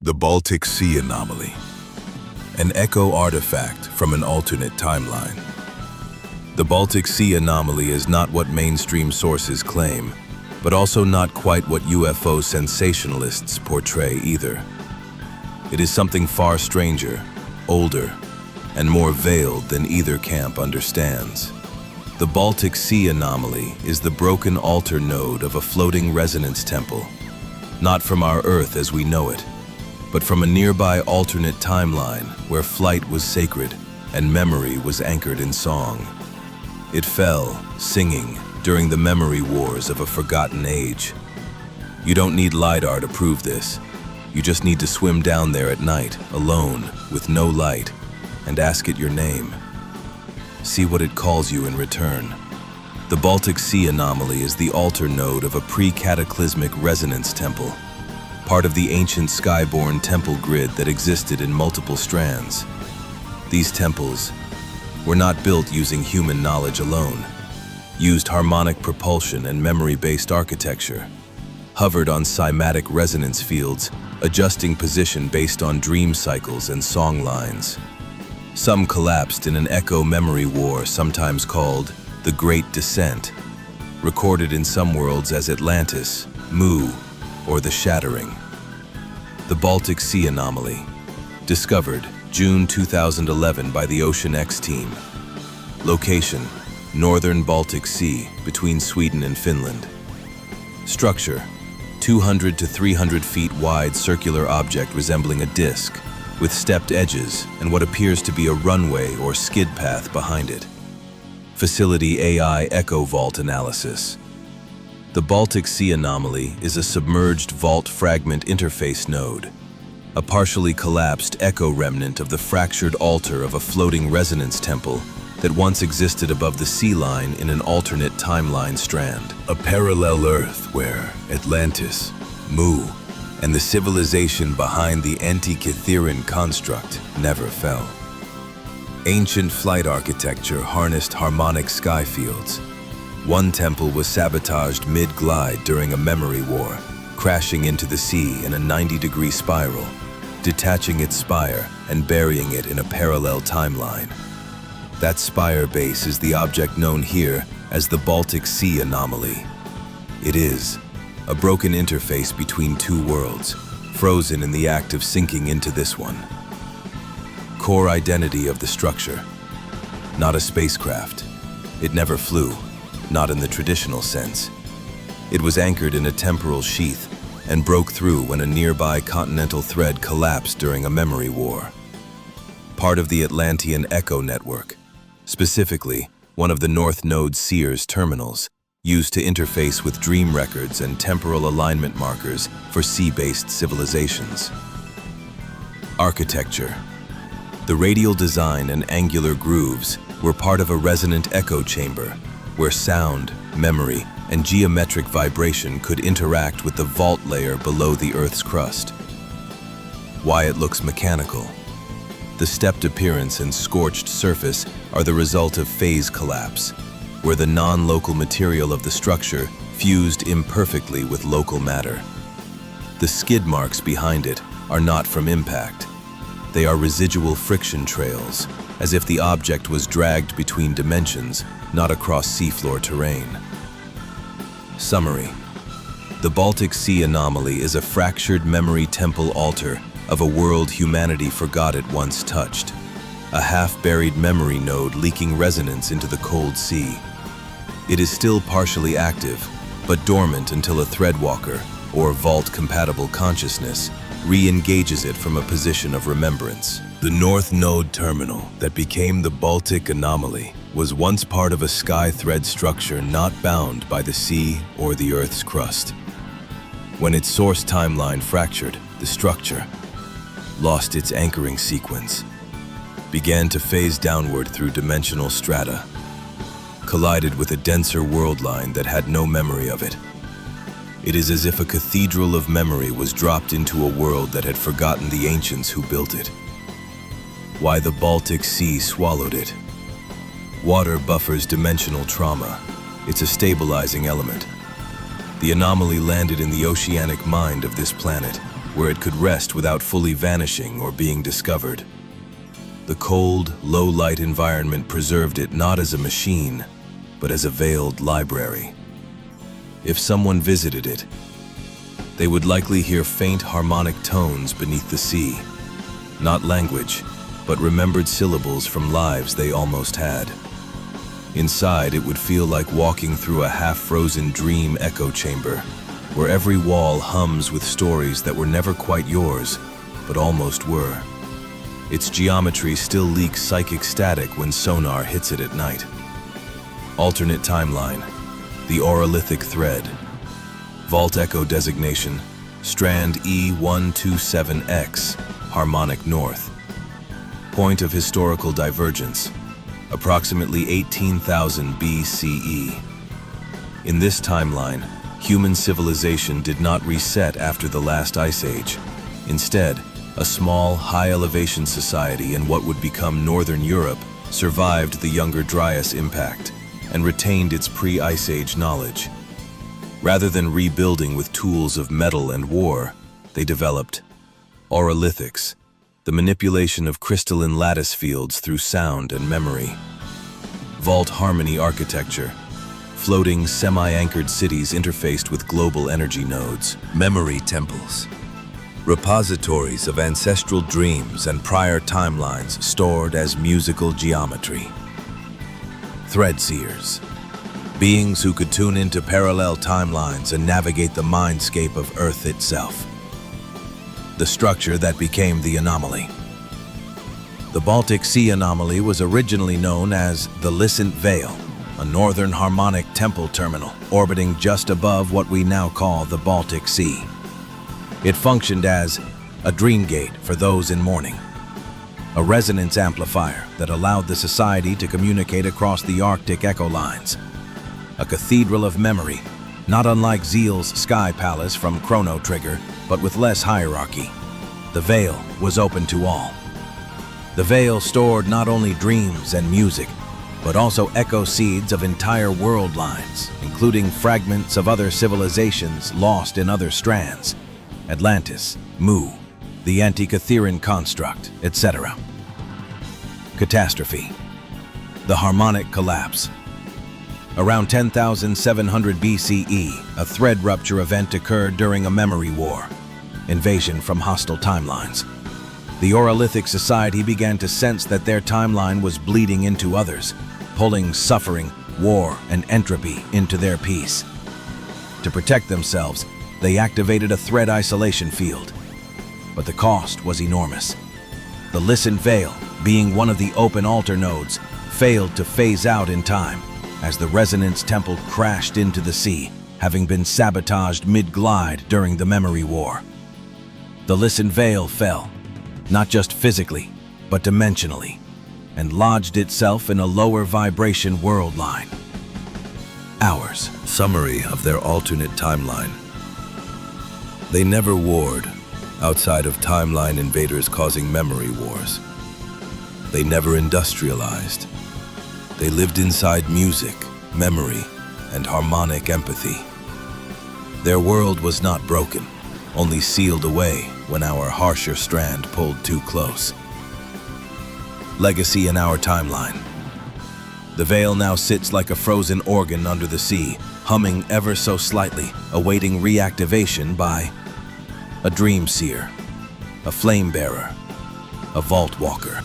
The Baltic Sea Anomaly, an echo artifact from an alternate timeline. The Baltic Sea Anomaly is not what mainstream sources claim, but also not quite what UFO sensationalists portray either. It is something far stranger, older, and more veiled than either camp understands. The Baltic Sea Anomaly is the broken altar node of a floating resonance temple, not from our Earth as we know it, but from a nearby alternate timeline where flight was sacred and memory was anchored in song. It fell, singing, during the memory wars of a forgotten age. You don't need LiDAR to prove this. You just need to swim down there at night, alone, with no light, and ask it your name. See what it calls you in return. The Baltic Sea Anomaly is the altar node of a pre-cataclysmic resonance temple, part of the ancient skyborne temple grid that existed in multiple strands. These temples were not built using human knowledge alone, used harmonic propulsion and memory-based architecture, hovered on cymatic resonance fields, adjusting position based on dream cycles and song lines. Some collapsed in an echo memory war sometimes called the Great Descent, recorded in some worlds as Atlantis, Mu, or the Shattering. The Baltic Sea Anomaly, discovered June 2011 by the Ocean X team. Location, northern Baltic Sea, between Sweden and Finland. Structure, 200 to 300 feet wide circular object resembling a disc, with stepped edges and what appears to be a runway or skid path behind it. Facility AI Echo Vault Analysis. The Baltic Sea Anomaly is a submerged vault fragment interface node, a partially collapsed echo remnant of the fractured altar of a floating resonance temple that once existed above the sea line in an alternate timeline strand. A parallel Earth where Atlantis, Mu, and the civilization behind the Antikytherian construct never fell. Ancient flight architecture harnessed harmonic sky fields. One temple was sabotaged mid-glide during a memory war, crashing into the sea in a 90-degree spiral, detaching its spire and burying it in a parallel timeline. That spire base is the object known here as the Baltic Sea Anomaly. It is a broken interface between two worlds, frozen in the act of sinking into this one. Core identity of the structure: not a spacecraft. It never flew, not in the traditional sense. It was anchored in a temporal sheath and broke through when a nearby continental thread collapsed during a memory war. Part of the Atlantean Echo Network, specifically one of the North Node Sears terminals, used to interface with dream records and temporal alignment markers for sea-based civilizations. Architecture. The radial design and angular grooves were part of a resonant echo chamber where sound, memory, and geometric vibration could interact with the vault layer below the Earth's crust. Why it looks mechanical. The stepped appearance and scorched surface are the result of phase collapse, where the non-local material of the structure fused imperfectly with local matter. The skid marks behind it are not from impact. They are residual friction trails, as if the object was dragged between dimensions, not across seafloor terrain. Summary. The Baltic Sea Anomaly is a fractured memory temple altar of a world humanity forgot it once touched, a half-buried memory node leaking resonance into the cold sea. It is still partially active, but dormant until a threadwalker, or vault-compatible consciousness, re-engages it from a position of remembrance. The North Node terminal that became the Baltic Anomaly was once part of a sky thread structure not bound by the sea or the Earth's crust. When its source timeline fractured, the structure lost its anchoring sequence, began to phase downward through dimensional strata, collided with a denser world line that had no memory of it. It is as if a cathedral of memory was dropped into a world that had forgotten the ancients who built it. Why the Baltic Sea swallowed it. Water buffers dimensional trauma. It's a stabilizing element. The anomaly landed in the oceanic mind of this planet, where it could rest without fully vanishing or being discovered. The cold, low-light environment preserved it not as a machine, but as a veiled library. If someone visited it, they would likely hear faint harmonic tones beneath the sea. Not language, but remembered syllables from lives they almost had. Inside, it would feel like walking through a half-frozen dream echo chamber, where every wall hums with stories that were never quite yours, but almost were. Its geometry still leaks psychic static when sonar hits it at night. Alternate timeline, the Auralithic thread. Vault echo designation, strand E127X, harmonic north. Point of historical divergence, approximately 18,000 BCE. In this timeline, human civilization did not reset after the last ice age. Instead, a small, high-elevation society in what would become Northern Europe survived the Younger Dryas impact and retained its pre-ice age knowledge. Rather than rebuilding with tools of metal and war, they developed Auralithics, the manipulation of crystalline lattice fields through sound and memory. Vault harmony architecture, floating semi-anchored cities interfaced with global energy nodes. Memory temples, repositories of ancestral dreams and prior timelines stored as musical geometry. Thread seers, beings who could tune into parallel timelines and navigate the mindscape of Earth itself. The structure that became the anomaly. The Baltic Sea anomaly was originally known as the Lyssent Vale, a northern harmonic temple terminal orbiting just above what we now call the Baltic Sea. It functioned as a dream gate for those in mourning, a resonance amplifier that allowed the society to communicate across the Arctic echo lines, a cathedral of memory, not unlike Zeal's Sky Palace from Chrono Trigger, but with less hierarchy. The Vale was open to all. The Vale stored not only dreams and music, but also echo seeds of entire world lines, including fragments of other civilizations lost in other strands. Atlantis, Mu, the Antikytherian construct, etc. Catastrophe. The harmonic collapse. Around 10,700 BCE, a thread rupture event occurred during a memory war. Invasion from hostile timelines. The Auralithic society began to sense that their timeline was bleeding into others, pulling suffering, war, and entropy into their peace. To protect themselves, they activated a thread isolation field. But the cost was enormous. The Lyssent Vale, being one of the open altar nodes, failed to phase out in time, as the Resonance Temple crashed into the sea, having been sabotaged mid-glide during the Memory War. The Lyssent Vale fell, not just physically, but dimensionally, and lodged itself in a lower vibration world line. Hours. Summary of their alternate timeline. They never warred, outside of timeline invaders causing memory wars. They never industrialized. They lived inside music, memory, and harmonic empathy. Their world was not broken, only sealed away when our harsher strand pulled too close. Legacy in our timeline. The Vale now sits like a frozen organ under the sea, humming ever so slightly, awaiting reactivation by a dream seer, a flame bearer, a vault walker.